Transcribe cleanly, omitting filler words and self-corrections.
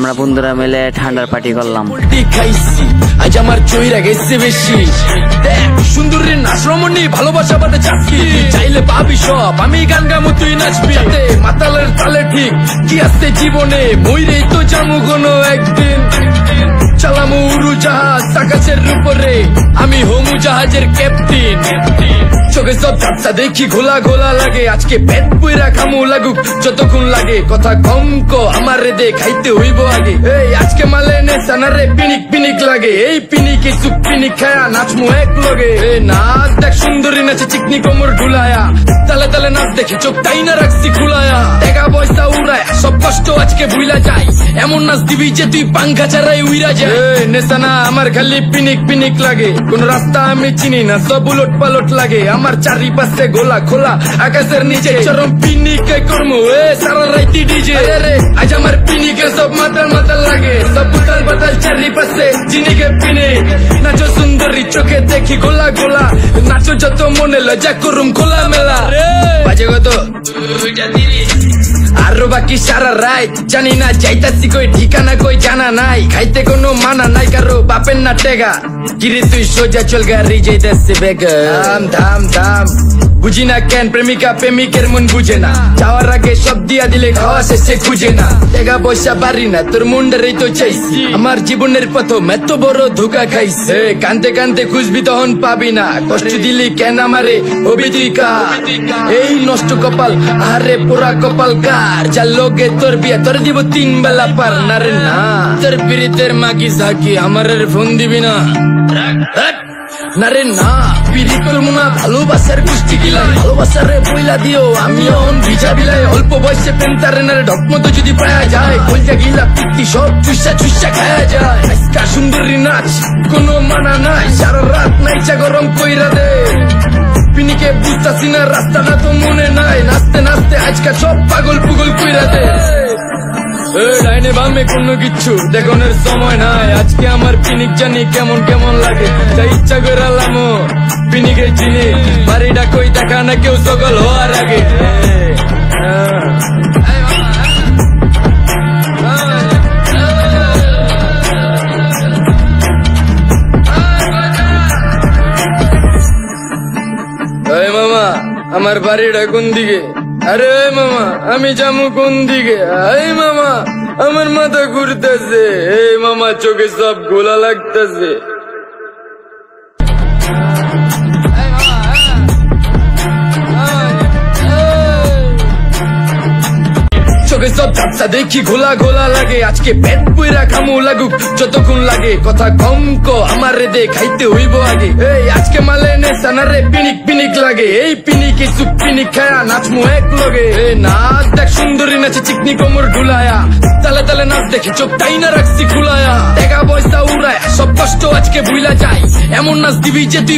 আমরা বন্ধুরা মিলে ঠান্ডার পার্টি করলাম। খাইছি আজ আমার চইরা গেছে বেশি, সুন্দরীর নাচরমণী ভালোবাসা বাদে চাকরি, চাইলে পাবি সব আমি গান গামু তুই নাচবি, মাতালের তালে ঠিক কি আছে জীবনে, মইরেই তো জামু কোনো একদিন, চালামু উড়োজাহাজ আকাশের উপরে, আমি হোমু জাহাজের ক্যাপ্টেন, চোখে সব ঝাপসা দেখি ঘোলা ঘোলা লাগে, আজকে পেট পুইরা খামু লাগুক যতক্ষণ লাগে, কথা কম কো আমার রে খাইতে হইব আগে, এই আজকে মালে নেশা না রে পিনিক পিনিক লাগে, এই পিনিকে চুপ পিনিক খায়া নাচমু এক লগে, এই নাচ দেখ সুন্দরী নাচে চিকনি কোমর ঢুলায়া, তালে তালে নাচ দেখে চোখ তাই না রাখছি খুলায়া, টাকা পয়সা উড়ায় সব কষ্ট আজকে ভুলা যায়, এমন নাচ দিবি যে তুই পাঙ্খা ছাড়াই উইরা যায়, নেশা না আমার খালি পিনিক পিনিক লাগে, কোন রাস্তা আমি চিনি না সব উলট পালট লাগে, আমার চারিপাশে গোলা খোলা আকাশের নিচে চরম পিনিকে করমু সারা রাইতি ডিজে, আজ আমার পিনিকে সব মাতাল মাতাল লাগে, সব উতাল বাতাল চারিপাশে চিনিকে পিনে, নাচো সুন্দরী চোখে দেখি গোলা গোলা, নাচো যত মনে লজা করুম খোলা মেলা, বাজে কত আরো বাকি সারা রাত জানি না যাইতাছি কই ঠিকানা কই জানা নাই, খাইতে কোনো মানা নাই কারো বাপের না টেগা, কিরে তুই সোজা চল গাড়ি যাইতাছে বেগা, ধাম ধাম ধাম বুঝি না কেন প্রেমিকা প্রেমিকের মন বুঝে না, যাওয়ার আগে সব দিয়া দিলে খাওয়া শেষে খুঁজে না, টাকা পয়সা পারি না তোর মুন্ডারেই তো চাইছি, আমার জীবনের প্রথম এত বড় ধোকা খাইছে, কানতে কানতে খুঁজবি তখন পাবি না, কষ্ট দিলি কেন আমারে হবি তুই কার, এই নষ্ট কপাল আরে পোড়া কপাল কার, যার লোকে তোর বিয়া তোর দিব 3 বেলা পার না রে না, তোর পিরিতের মাগি ঝাঁকি আমার ফোন দিবি না না রে না, পিরি করবো না ভালোবাসার গোষ্ঠী গিলাই, ভালোবাসার রে বইলা দিও আমি অন ভিজা বিলাই, অল্প বয়সে প্রেম তারে না রে ঢক মতো যদি পাওয়া যায়, কলজা গিলা পিত্তি সব চুষা চুষা খায়া যায়, আজকা সুন্দরী নাচ কোনো মানা নাই, সারা রাত নাইচা গরম কইরা দে, পিনিকে বুঝতাছি না রাস্তাটা তো মনে নাই, নাচতে নাচতে আজকা সব পাগল পুগল কইরা দে, ডাইনে বামে কোনো কিচ্ছু দেখানোর সময় নাই, আজকে আমার পিনিক জানি কেমন কেমন লাগে, যা ইচ্ছা করে লামো পিনিকে চিনি, বাড়িটা কই দেখা না কেউ সকল হওয়ার আগে, মামা আমার বাড়িটা কোন দিকে, আরে মামা আমি যাবো কোন দিকে, এই মামা আমার মাথা ঘুরতেছে, এই মামা চোখে সব গোলা লাগতেছে, চোখে সব ঝাপসা দেখি ঘোলা ঘোলা লাগে, আজকে পেট পুইরা খামু লাগুক যতক্ষণ লাগে, কথা কম কো আমার রে খাইতে হইব আগে, এই আজকে মালে নেশা না রে পিনিক পিনিক লাগে, এই পিনিকে চুপ পিনিক খায়া নাচমু এক লগে, নাচ দেখ সুন্দরী নাচে চিকনি কোমর ঢুলায়া, তালে তালে নাচ দেখে চোখ তাই না রাখছি খুলায়া, টাকা পয়সা উড়ায় সব কষ্ট আজকে ভুলা যায়, এমন নাচ দিবি যে তুই